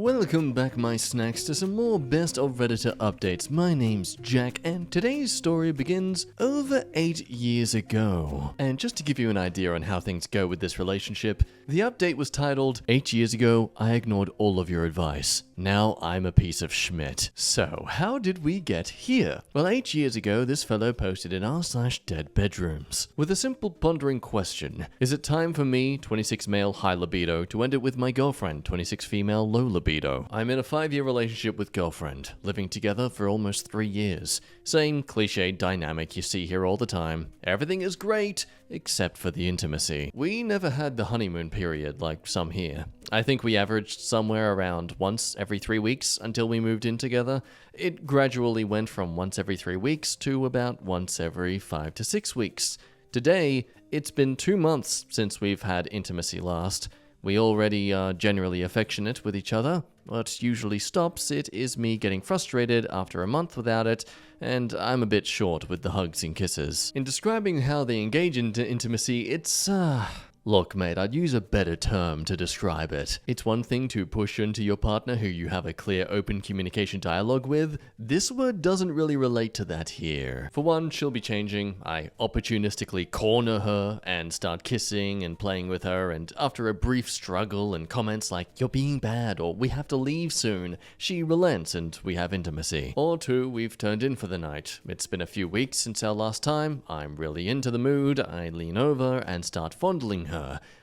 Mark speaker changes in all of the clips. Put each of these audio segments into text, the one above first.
Speaker 1: Welcome back, my snacks, to some more Best of Redditor updates. My name's Jack, and today's story begins over 8 years ago. And just to give you an idea on how things go with this relationship, the update was titled, 8 years ago, I ignored all of your advice. Now I'm a piece of schmidt. So, how did we get here? Well, 8 years ago, this fellow posted in r/dead bedrooms with a simple pondering question. Is it time for me, 26 male high libido, to end it with my girlfriend, 26 female low libido? I'm in a 5-year relationship with girlfriend, living together for almost 3 years. Same cliched dynamic you see here all the time. Everything is great, except for the intimacy. We never had the honeymoon period like some here. I think we averaged somewhere around once every 3 weeks until we moved in together. It gradually went from once every 3 weeks to about once every 5 to 6 weeks. Today, it's been 2 months since we've had intimacy last. We already are generally affectionate with each other. What usually stops it is me getting frustrated after a month without it, and I'm a bit short with the hugs and kisses. In describing how they engage into intimacy, it's, Look, mate, I'd use a better term to describe it. It's one thing to push into your partner who you have a clear, open communication dialogue with. This word doesn't really relate to that here. For one, she'll be changing. I opportunistically corner her and start kissing and playing with her, and after a brief struggle and comments like, "You're being bad," or "We have to leave soon," she relents and we have intimacy. Or two, we've turned in for the night. It's been a few weeks since our last time. I'm really into the mood. I lean over and start fondling her.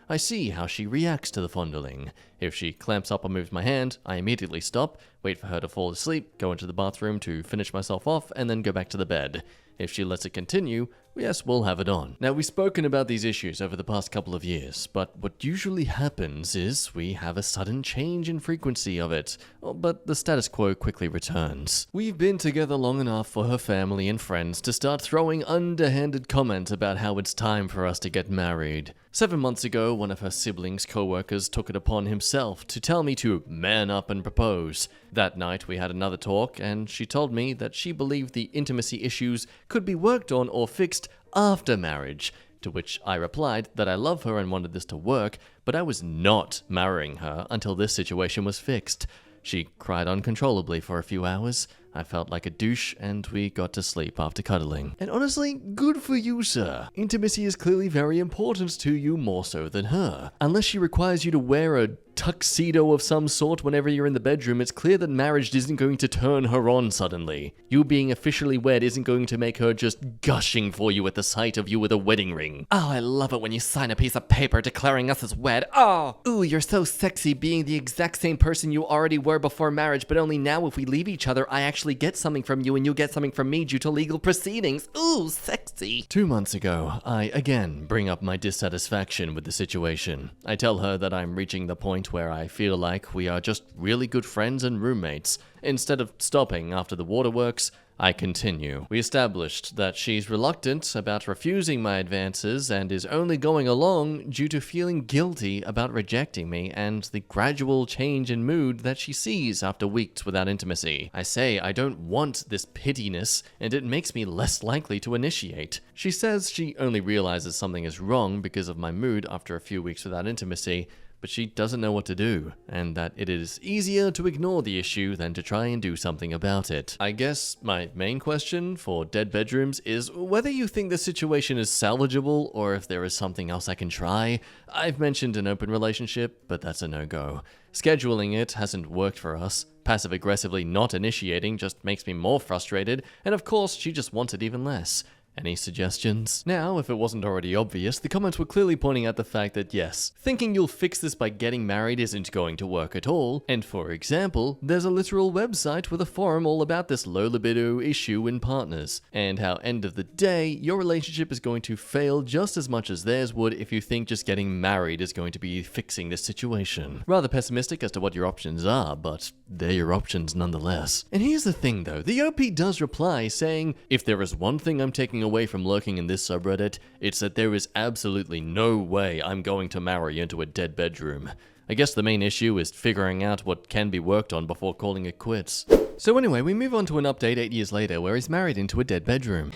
Speaker 1: I see how she reacts to the fondling. If she clamps up or moves my hand, I immediately stop, wait for her to fall asleep, go into the bathroom to finish myself off, and then go back to the bed. If she lets it continue, yes, we'll have it on. Now, we've spoken about these issues over the past couple of years, but what usually happens is we have a sudden change in frequency of it, but the status quo quickly returns. We've been together long enough for her family and friends to start throwing underhanded comments about how it's time for us to get married. 7 months ago, one of her siblings' co-workers took it upon himself to tell me to man up and propose. That night, we had another talk, and she told me that she believed the intimacy issues could be worked on or fixed after marriage, to which I replied that I love her and wanted this to work, but I was not marrying her until this situation was fixed. She cried uncontrollably for a few hours. I felt like a douche, and we got to sleep after cuddling. And honestly, good for you, sir. Intimacy is clearly very important to you, more so than her. Unless she requires you to wear a tuxedo of some sort whenever you're in the bedroom, it's clear that marriage isn't going to turn her on suddenly. You being officially wed isn't going to make her just gushing for you at the sight of you with a wedding ring. "Oh, I love it when you sign a piece of paper declaring us as wed. Oh, ooh, you're so sexy being the exact same person you already were before marriage, but only now if we leave each other, I actually get something from you and you get something from me due to legal proceedings. Ooh, sexy." 2 months ago, I again bring up my dissatisfaction with the situation. I tell her that I'm reaching the point where I feel like we are just really good friends and roommates. Instead of stopping after the waterworks, I continue. We established that she's reluctant about refusing my advances and is only going along due to feeling guilty about rejecting me and the gradual change in mood that she sees after weeks without intimacy. I say I don't want this pittiness, and it makes me less likely to initiate. She says she only realizes something is wrong because of my mood after a few weeks without intimacy, but she doesn't know what to do, and that it is easier to ignore the issue than to try and do something about it. I guess my main question for dead bedrooms is whether you think the situation is salvageable or if there is something else I can try. I've mentioned an open relationship, but that's a no-go. Scheduling it hasn't worked for us. Passive-aggressively not initiating just makes me more frustrated, and of course she just wants it even less. Any suggestions? Now, if it wasn't already obvious, the comments were clearly pointing out the fact that yes, thinking you'll fix this by getting married isn't going to work at all, and for example, there's a literal website with a forum all about this low libido issue in partners, and how end of the day, your relationship is going to fail just as much as theirs would if you think just getting married is going to be fixing this situation. Rather pessimistic as to what your options are, but they're your options nonetheless. And here's the thing though, the OP does reply saying, if there is one thing I'm taking away from lurking in this subreddit, it's that there is absolutely no way I'm going to marry into a dead bedroom. I guess the main issue is figuring out what can be worked on before calling it quits. So anyway, we move on to an update 8 years later where he's married into a dead bedroom.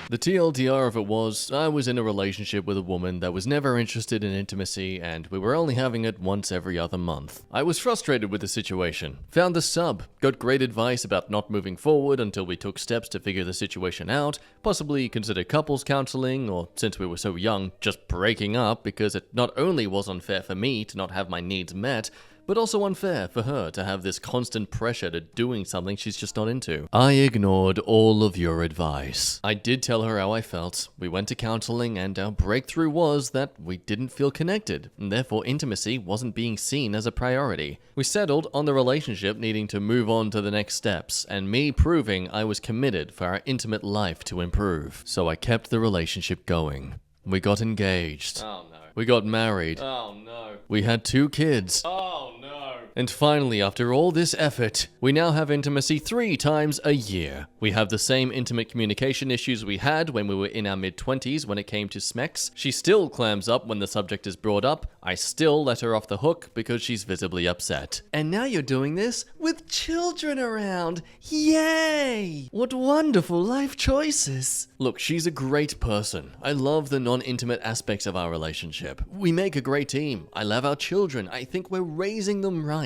Speaker 1: The TLDR of it was, I was in a relationship with a woman that was never interested in intimacy, and we were only having it once every other month. I was frustrated with the situation. Found the sub, got great advice about not moving forward until we took steps to figure the situation out, possibly consider couples counseling, or since we were so young, just breaking up because it not only was unfair for me to not have my needs met, but also unfair for her to have this constant pressure to doing something she's just not into. I ignored all of your advice. I did tell her how I felt. We went to counseling, and our breakthrough was that we didn't feel connected, and therefore intimacy wasn't being seen as a priority. We settled on the relationship needing to move on to the next steps, and me proving I was committed for our intimate life to improve. So I kept the relationship going. We got engaged. Oh no. We got married. Oh no. We had 2 kids. Oh no. And finally, after all this effort, we now have intimacy 3 times a year. We have the same intimate communication issues we had when we were in our mid-20s when it came to SMEX. She still clams up when the subject is brought up. I still let her off the hook because she's visibly upset. And now you're doing this with children around. Yay! What wonderful life choices. Look, she's a great person. I love the non-intimate aspects of our relationship. We make a great team. I love our children. I think we're raising them right.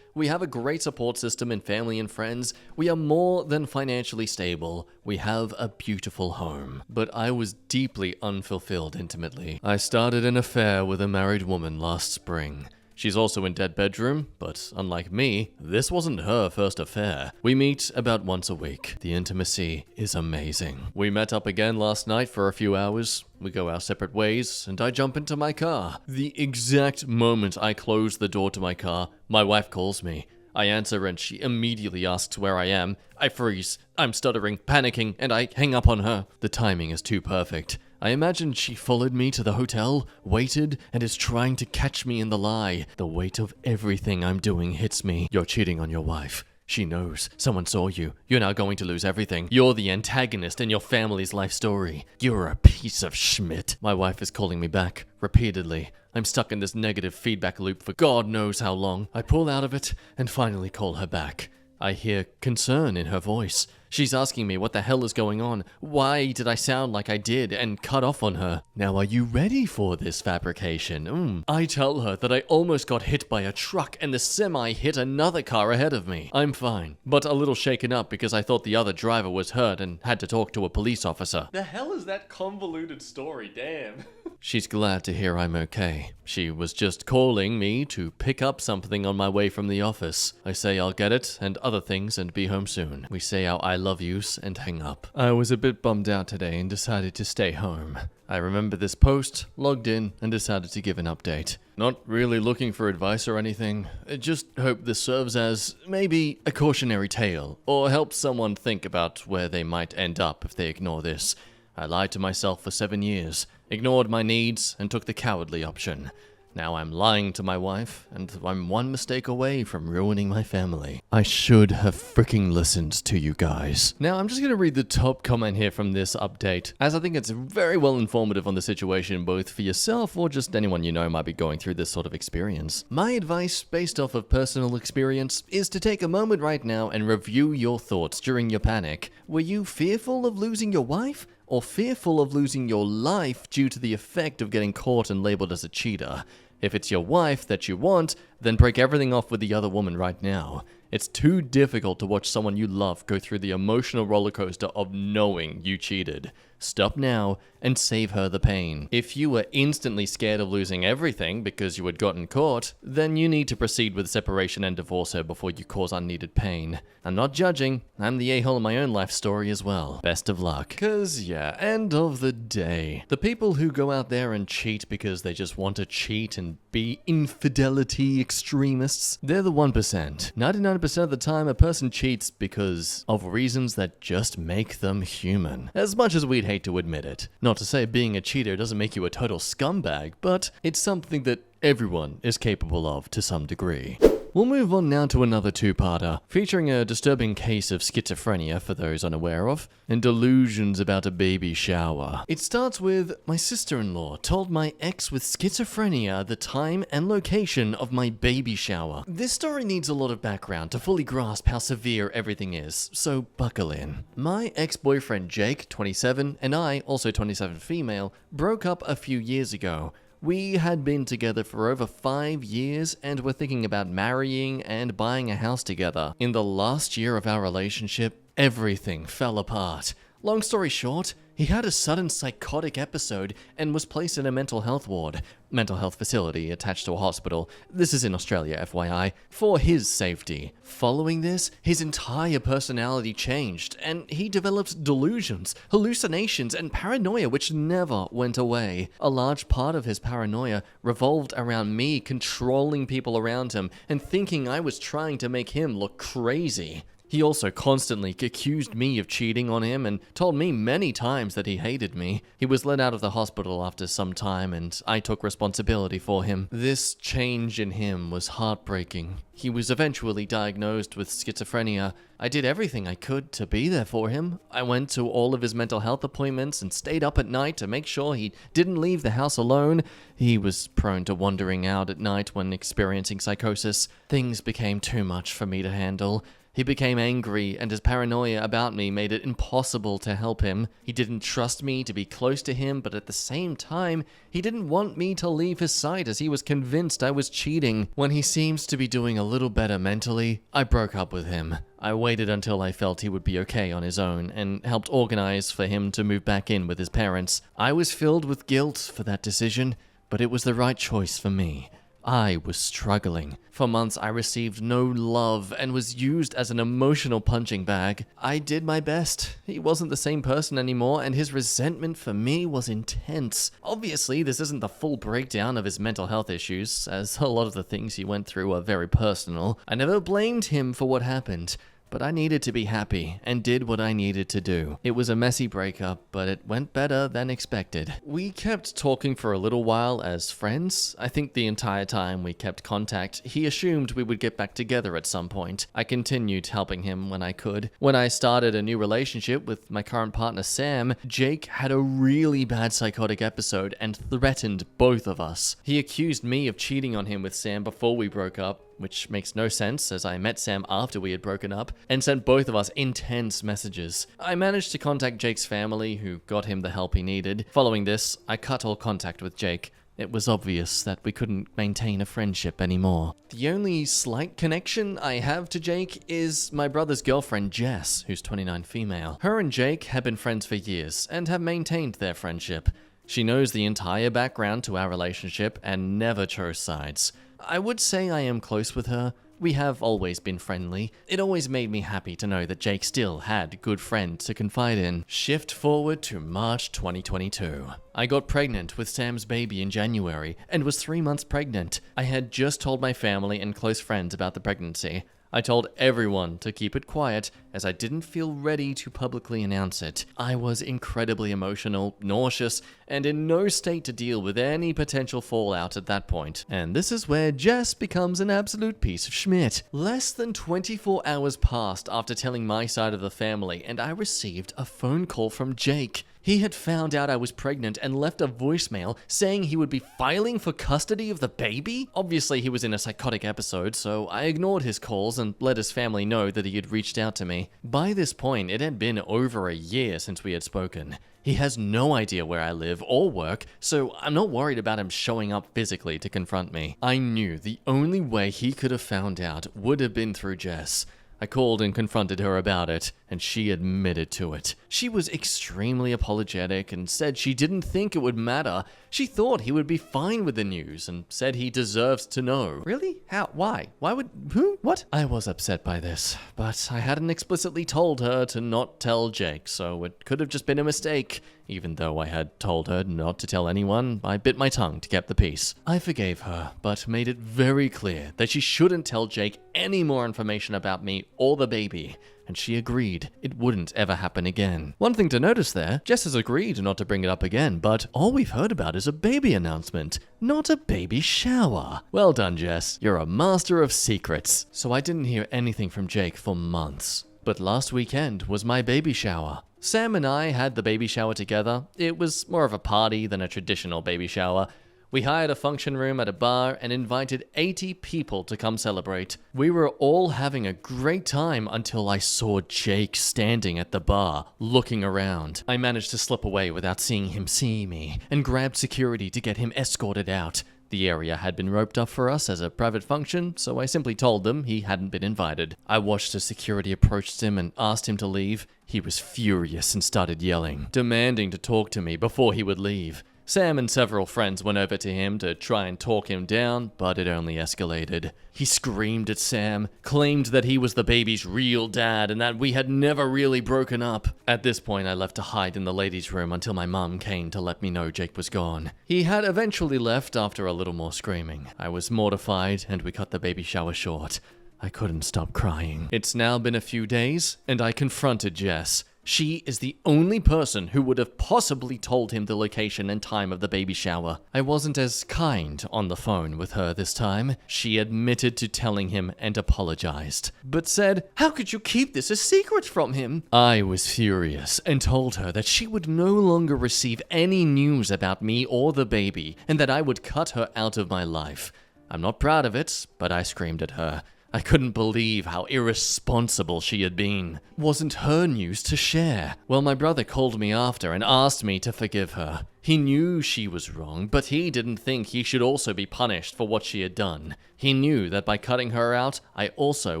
Speaker 1: We have a great support system in family and friends. We are more than financially stable. We have a beautiful home. But I was deeply unfulfilled intimately. I started an affair with a married woman last spring. She's also in dead bedroom, but unlike me, this wasn't her first affair. We meet about once a week. The intimacy is amazing. We met up again last night for a few hours. We go our separate ways, and I jump into my car. The exact moment I close the door to my car, my wife calls me. I answer and she immediately asks where I am. I freeze. I'm stuttering, panicking, and I hang up on her. The timing is too perfect. I imagine she followed me to the hotel, waited, and is trying to catch me in the lie. The weight of everything I'm doing hits me. You're cheating on your wife. She knows. Someone saw you. You're now going to lose everything. You're the antagonist in your family's life story. You're a piece of schmidt. My wife is calling me back, repeatedly. I'm stuck in this negative feedback loop for God knows how long. I pull out of it and finally call her back. I hear concern in her voice. She's asking me what the hell is going on. Why did I sound like I did and cut off on her? Now are you ready for this fabrication? I tell her that I almost got hit by a truck and the semi hit another car ahead of me. I'm fine, but a little shaken up because I thought the other driver was hurt and had to talk to a police officer. The hell is that convoluted story? Damn. She's glad to hear I'm okay. She was just calling me to pick up something on my way from the office. I say I'll get it and other things and be home soon. We say our I love yous and hang up. I was a bit bummed out today and decided to stay home. I remember this post, logged in, and decided to give an update. Not really looking for advice or anything. I just hope this serves as maybe a cautionary tale, or helps someone think about where they might end up if they ignore this. I lied to myself for 7 years, ignored my needs, and took the cowardly option. Now I'm lying to my wife, and I'm one mistake away from ruining my family. I should have freaking listened to you guys. Now I'm just gonna read the top comment here from this update, as I think it's very well informative on the situation, both for yourself or just anyone you know might be going through this sort of experience. My advice, based off of personal experience, is to take a moment right now and review your thoughts during your panic. Were you fearful of losing your wife? Or fearful of losing your life due to the effect of getting caught and labeled as a cheater? If it's your wife that you want, then break everything off with the other woman right now. It's too difficult to watch someone you love go through the emotional roller coaster of knowing you cheated. Stop now and save her the pain. If you were instantly scared of losing everything because you had gotten caught, then you need to proceed with separation and divorce her before you cause unneeded pain. I'm not judging, I'm the a-hole in my own life story as well. Best of luck. Cause yeah, end of the day. The people who go out there and cheat because they just want to cheat and be infidelity extremists, they're the 1%. 99% of the time a person cheats because of reasons that just make them human. As much as we'd hate to admit it. Not to say being a cheater doesn't make you a total scumbag, but it's something that everyone is capable of to some degree. We'll move on now to another two-parter, featuring a disturbing case of schizophrenia for those unaware of, and delusions about a baby shower. It starts with, my sister-in-law told my ex with schizophrenia the time and location of my baby shower. This story needs a lot of background to fully grasp how severe everything is, so buckle in. My ex-boyfriend Jake, 27, and I, also 27 female, broke up a few years ago. We had been together for over 5 years and were thinking about marrying and buying a house together. In the last year of our relationship, everything fell apart. Long story short, he had a sudden psychotic episode and was placed in a mental health facility attached to a hospital. This is in Australia, FYI, for his safety. Following this, his entire personality changed, and he developed delusions, hallucinations, and paranoia which never went away. A large part of his paranoia revolved around me controlling people around him and thinking I was trying to make him look crazy. He also constantly accused me of cheating on him and told me many times that he hated me. He was let out of the hospital after some time and I took responsibility for him. This change in him was heartbreaking. He was eventually diagnosed with schizophrenia. I did everything I could to be there for him. I went to all of his mental health appointments and stayed up at night to make sure he didn't leave the house alone. He was prone to wandering out at night when experiencing psychosis. Things became too much for me to handle. He became angry, and his paranoia about me made it impossible to help him. He didn't trust me to be close to him, but at the same time, he didn't want me to leave his side as he was convinced I was cheating. When he seems to be doing a little better mentally, I broke up with him. I waited until I felt he would be okay on his own, and helped organize for him to move back in with his parents. I was filled with guilt for that decision, but it was the right choice for me. I was struggling. For months, I received no love and was used as an emotional punching bag. I did my best. He wasn't the same person anymore, and his resentment for me was intense. Obviously, this isn't the full breakdown of his mental health issues, as a lot of the things he went through are very personal. I never blamed him for what happened. But I needed to be happy, and did what I needed to do. It was a messy breakup, but it went better than expected. We kept talking for a little while as friends. I think the entire time we kept contact, he assumed we would get back together at some point. I continued helping him when I could. When I started a new relationship with my current partner Sam, Jake had a really bad psychotic episode and threatened both of us. He accused me of cheating on him with Sam before we broke up, which makes no sense as I met Sam after we had broken up, and sent both of us intense messages. I managed to contact Jake's family, who got him the help he needed. Following this, I cut all contact with Jake. It was obvious that we couldn't maintain a friendship anymore. The only slight connection I have to Jake is my brother's girlfriend Jess, who's 29 female. Her and Jake have been friends for years, and have maintained their friendship. She knows the entire background to our relationship, and never chose sides. I would say I am close with her. We have always been friendly. It always made me happy to know that Jake still had good friends to confide in. Shift forward to March 2022. I got pregnant with Sam's baby in January and was 3 months pregnant. I had just told my family and close friends about the pregnancy. I told everyone to keep it quiet as I didn't feel ready to publicly announce it. I was incredibly emotional, nauseous, and in no state to deal with any potential fallout at that point. And this is where Jess becomes an absolute piece of schmidt. Less than 24 hours passed after telling my side of the family, and I received a phone call from Jake. He had found out I was pregnant and left a voicemail saying he would be filing for custody of the baby. Obviously, he was in a psychotic episode, so I ignored his calls and let his family know that he had reached out to me. By this point, it had been over a year since we had spoken. He has no idea where I live or work, so I'm not worried about him showing up physically to confront me. I knew the only way he could have found out would have been through Jess. I called and confronted her about it, and she admitted to it. She was extremely apologetic and said she didn't think it would matter. She thought he would be fine with the news and said he deserves to know. Really? How? Why? Why would... Who? What? I was upset by this, but I hadn't explicitly told her to not tell Jake, so it could have just been a mistake. Even though I had told her not to tell anyone, I bit my tongue to keep the peace. I forgave her, but made it very clear that she shouldn't tell Jake any more information about me or the baby. and she agreed it wouldn't ever happen again. One thing to notice there, Jess has agreed not to bring it up again, but all we've heard about is a baby announcement, not a baby shower. Well done, Jess. You're a master of secrets. So I didn't hear anything from Jake for months. But last weekend was my baby shower. Sam and I had the baby shower together. It was more of a party than a traditional baby shower. We hired a function room at a bar and invited 80 people to come celebrate. We were all having a great time until I saw Jake standing at the bar, looking around. I managed to slip away without seeing him see me, and grabbed security to get him escorted out. The area had been roped off for us as a private function, so I simply told them he hadn't been invited. I watched as security approached him and asked him to leave. He was furious and started yelling, demanding to talk to me before he would leave. Sam and several friends went over to him to try and talk him down, but it only escalated. He screamed at Sam, claimed that he was the baby's real dad and that we had never really broken up. At this point, I left to hide in the ladies' room until my mum came to let me know Jake was gone. He had eventually left after a little more screaming. I was mortified and we cut the baby shower short. I couldn't stop crying. It's now been a few days and I confronted Jess. She is the only person who would have possibly told him the location and time of the baby shower. I wasn't as kind on the phone with her this time. She admitted to telling him and apologized, but said, "How could you keep this a secret from him?" I was furious and told her that she would no longer receive any news about me or the baby and that I would cut her out of my life. I'm not proud of it, but I screamed at her. I couldn't believe how irresponsible she had been. Wasn't her news to share. Well, my brother called me after and asked me to forgive her. He knew she was wrong, but he didn't think he should also be punished for what she had done. He knew that by cutting her out, I also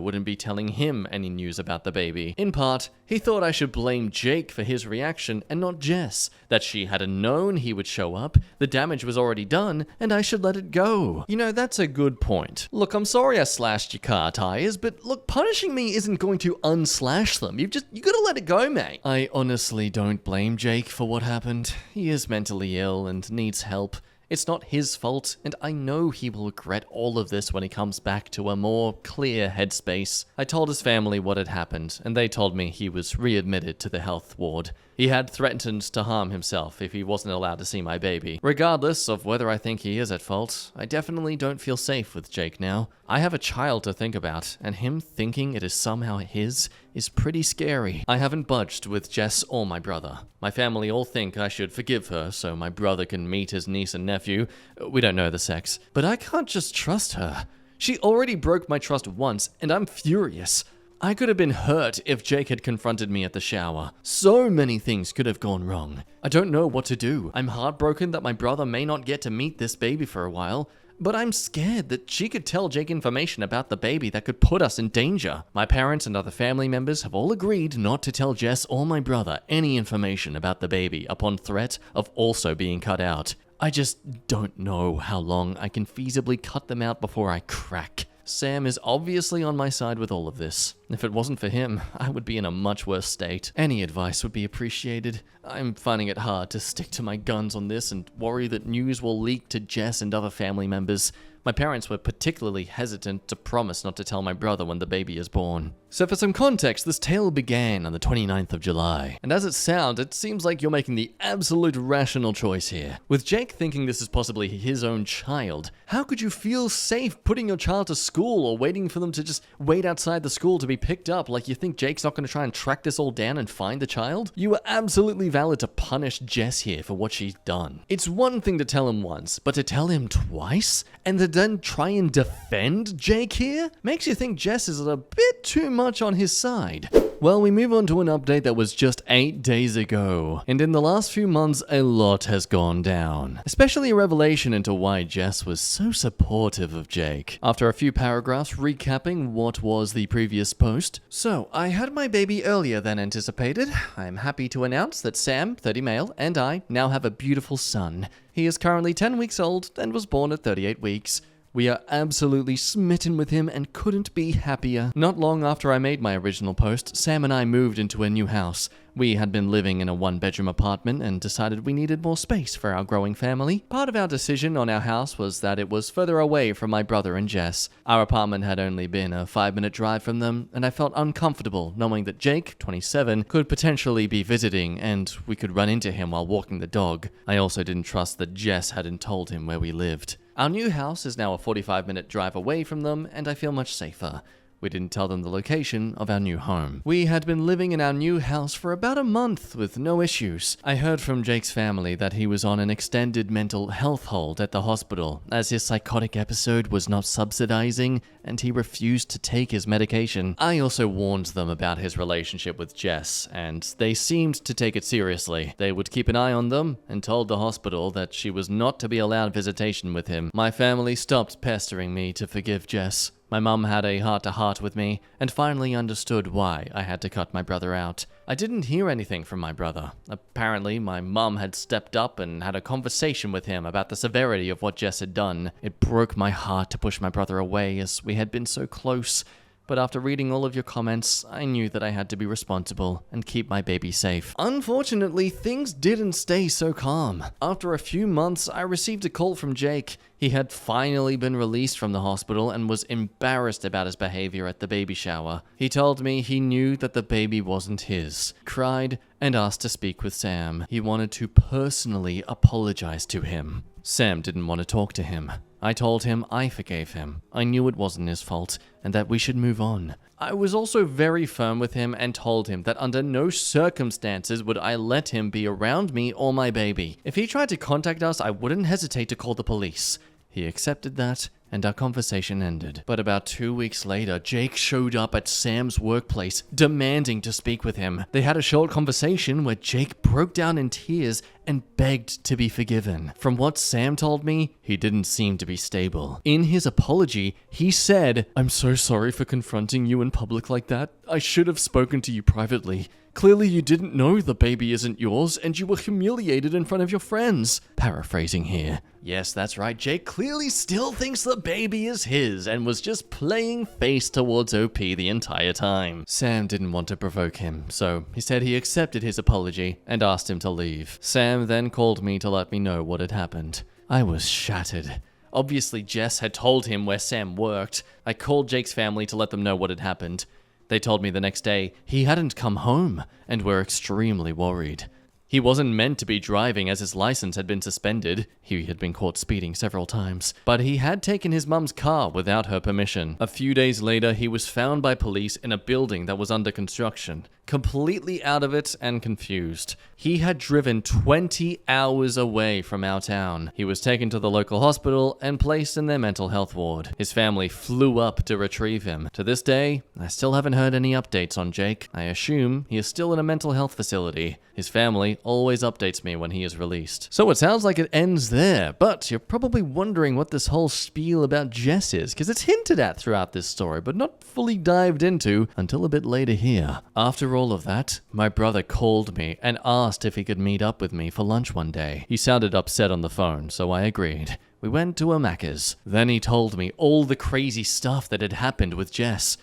Speaker 1: wouldn't be telling him any news about the baby. In part, he thought I should blame Jake for his reaction and not Jess, that she had known he would show up, the damage was already done, and I should let it go. You know, that's a good point. Look, I'm sorry I slashed your car tires, but look, punishing me isn't going to unslash them. You gotta let it go, mate. I honestly don't blame Jake for what happened. He is mentally ill and needs help. It's not his fault, and I know he will regret all of this when he comes back to a more clear headspace. I told his family what had happened, and they told me he was readmitted to the health ward. He had threatened to harm himself if he wasn't allowed to see my baby. Regardless of whether I think he is at fault, I definitely don't feel safe with Jake now. I have a child to think about, and him thinking it is somehow his is pretty scary. I haven't budged with Jess or my brother. My family all think I should forgive her so my brother can meet his niece and nephew. We don't know the sex. But I can't just trust her. She already broke my trust once, and I'm furious. I could have been hurt if Jake had confronted me at the shower. So many things could have gone wrong. I don't know what to do. I'm heartbroken that my brother may not get to meet this baby for a while, but I'm scared that she could tell Jake information about the baby that could put us in danger. My parents and other family members have all agreed not to tell Jess or my brother any information about the baby upon threat of also being cut out. I just don't know how long I can feasibly cut them out before I crack. Sam is obviously on my side with all of this. If it wasn't for him, I would be in a much worse state. Any advice would be appreciated. I'm finding it hard to stick to my guns on this and worry that news will leak to Jess and other family members. My parents were particularly hesitant to promise not to tell my brother when the baby is born. So for some context, this tale began on the 29th of July. And as it sounds, it seems like you're making the absolute rational choice here. With Jake thinking this is possibly his own child, how could you feel safe putting your child to school or waiting for them to just wait outside the school to be picked up? Like you think Jake's not going to try and track this all down and find the child? You were absolutely valid to punish Jess here for what she's done. It's one thing to tell him once, but to tell him twice? And to then try and defend Jake here? Makes you think Jess is a bit too much on his side. Well, we move on to an update that was just 8 days ago, and in the last few months a lot has gone down, especially a revelation into why Jess was so supportive of Jake. After a few paragraphs recapping what was the previous post, so I had my baby earlier than anticipated. I'm happy to announce that Sam, 30 male, and I now have a beautiful son. He is currently 10 weeks old and was born at 38 weeks. We are absolutely smitten with him and couldn't be happier. Not long after I made my original post, Sam and I moved into a new house. We had been living in a one-bedroom apartment and decided we needed more space for our growing family. Part of our decision on our house was that it was further away from my brother and Jess. Our apartment had only been a 5-minute drive from them, and I felt uncomfortable knowing that Jake, 27, could potentially be visiting and we could run into him while walking the dog. I also didn't trust that Jess hadn't told him where we lived. Our new house is now a 45-minute drive away from them, and I feel much safer. We didn't tell them the location of our new home. We had been living in our new house for about a month with no issues. I heard from Jake's family that he was on an extended mental health hold at the hospital, as his psychotic episode was not subsidizing and he refused to take his medication. I also warned them about his relationship with Jess, and they seemed to take it seriously. They would keep an eye on them and told the hospital that she was not to be allowed visitation with him. My family stopped pestering me to forgive Jess. My mum had a heart-to-heart with me, and finally understood why I had to cut my brother out. I didn't hear anything from my brother. Apparently, my mum had stepped up and had a conversation with him about the severity of what Jess had done. It broke my heart to push my brother away, as we had been so close. But after reading all of your comments, I knew that I had to be responsible and keep my baby safe. Unfortunately, things didn't stay so calm. After a few months, I received a call from Jake. He had finally been released from the hospital and was embarrassed about his behavior at the baby shower. He told me he knew that the baby wasn't his, cried, and asked to speak with Sam. He wanted to personally apologize to him. Sam didn't want to talk to him. I told him I forgave him. I knew it wasn't his fault and that we should move on. I was also very firm with him and told him that under no circumstances would I let him be around me or my baby. If he tried to contact us, I wouldn't hesitate to call the police. He accepted that, and our conversation ended. But about 2 weeks later, Jake showed up at Sam's workplace, demanding to speak with him. They had a short conversation where Jake broke down in tears and begged to be forgiven. From what Sam told me, he didn't seem to be stable. In his apology, he said, "I'm so sorry for confronting you in public like that. I should have spoken to you privately. Clearly you didn't know the baby isn't yours, and you were humiliated in front of your friends." Paraphrasing here. Yes, that's right, Jake clearly still thinks the baby is his, and was just playing face towards OP the entire time. Sam didn't want to provoke him, so he said he accepted his apology and asked him to leave. Sam then called me to let me know what had happened. I was shattered. Obviously, Jess had told him where Sam worked. I called Jake's family to let them know what had happened. They told me the next day he hadn't come home and were extremely worried. He wasn't meant to be driving as his license had been suspended. He had been caught speeding several times. But he had taken his mum's car without her permission. A few days later, he was found by police in a building that was under construction, completely out of it and confused. He had driven 20 hours away from our town. He was taken to the local hospital and placed in their mental health ward. His family flew up to retrieve him. To this day, I still haven't heard any updates on Jake. I assume he is still in a mental health facility. His family always updates me when he is released. So it sounds like it ends there, but you're probably wondering what this whole spiel about Jess is, because it's hinted at throughout this story, but not fully dived into until a bit later here. After all of that, my brother called me and asked if he could meet up with me for lunch one day. He sounded upset on the phone, so I agreed. We went to a Macca's. Then he told me all the crazy stuff that had happened with Jess.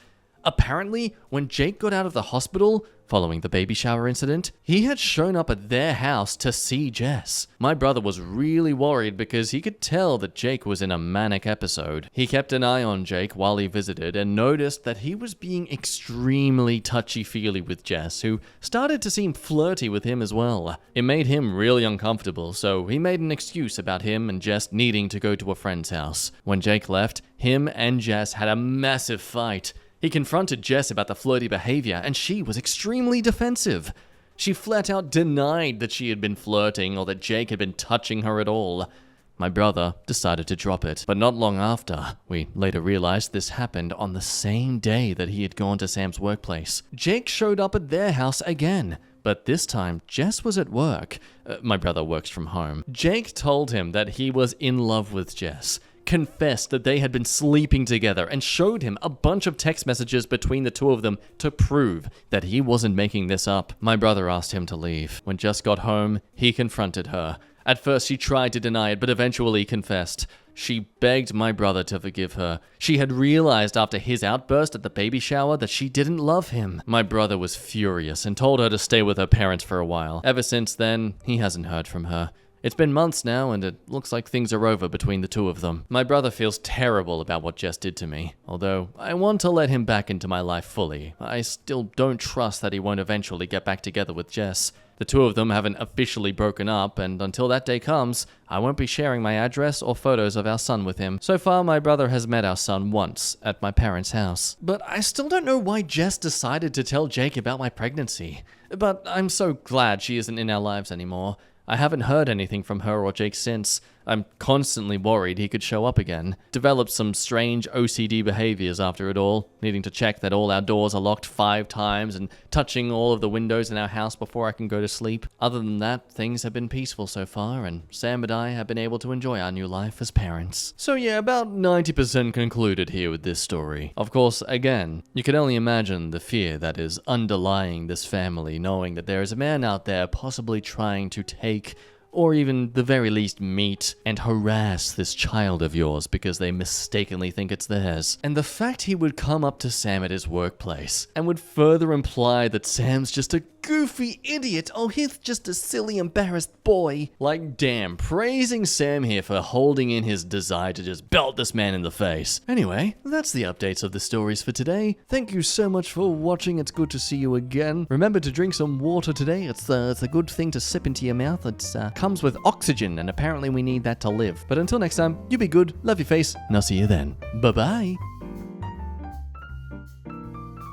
Speaker 1: Apparently, when Jake got out of the hospital, following the baby shower incident, he had shown up at their house to see Jess. My brother was really worried because he could tell that Jake was in a manic episode. He kept an eye on Jake while he visited and noticed that he was being extremely touchy-feely with Jess, who started to seem flirty with him as well. It made him really uncomfortable, so he made an excuse about him and Jess needing to go to a friend's house. When Jake left, him and Jess had a massive fight. He confronted Jess about the flirty behavior, and she was extremely defensive. She flat out denied that she had been flirting or that Jake had been touching her at all. My brother decided to drop it, but not long after. We later realized this happened on the same day that he had gone to Sam's workplace. Jake showed up at their house again, but this time Jess was at work. My brother works from home. Jake told him that he was in love with Jess, confessed that they had been sleeping together, and showed him a bunch of text messages between the two of them to prove that he wasn't making this up. My brother asked him to leave. When Jess got home, he confronted her. At first, she tried to deny it, but eventually confessed. She begged my brother to forgive her. She had realized after his outburst at the baby shower that she didn't love him. My brother was furious and told her to stay with her parents for a while. Ever since then, he hasn't heard from her. It's been months now, and it looks like things are over between the two of them. My brother feels terrible about what Jess did to me, although I want to let him back into my life fully. I still don't trust that he won't eventually get back together with Jess. The two of them haven't officially broken up, and until that day comes, I won't be sharing my address or photos of our son with him. So far, my brother has met our son once at my parents' house. But I still don't know why Jess decided to tell Jake about my pregnancy. But I'm so glad she isn't in our lives anymore. I haven't heard anything from her or Jake since. I'm constantly worried he could show up again. Developed some strange OCD behaviors after it all, needing to check that all our doors are locked 5 times and touching all of the windows in our house before I can go to sleep. Other than that, things have been peaceful so far, and Sam and I have been able to enjoy our new life as parents. So yeah, about 90% concluded here with this story. Of course, again, you can only imagine the fear that is underlying this family, knowing that there is a man out there possibly trying to take, or even the very least meet and harass this child of yours because they mistakenly think it's theirs. And the fact he would come up to Sam at his workplace and would further imply that Sam's just a goofy idiot. Oh, he's just a silly, embarrassed boy. Like, damn, praising Sam here for holding in his desire to just belt this man in the face. Anyway, that's the updates of the stories for today. Thank you so much for watching. It's good to see you again. Remember to drink some water today. It's a good thing to sip into your mouth. It comes with oxygen, and apparently we need that to live. But until next time, you be good, love your face, and I'll see you then. Bye-bye.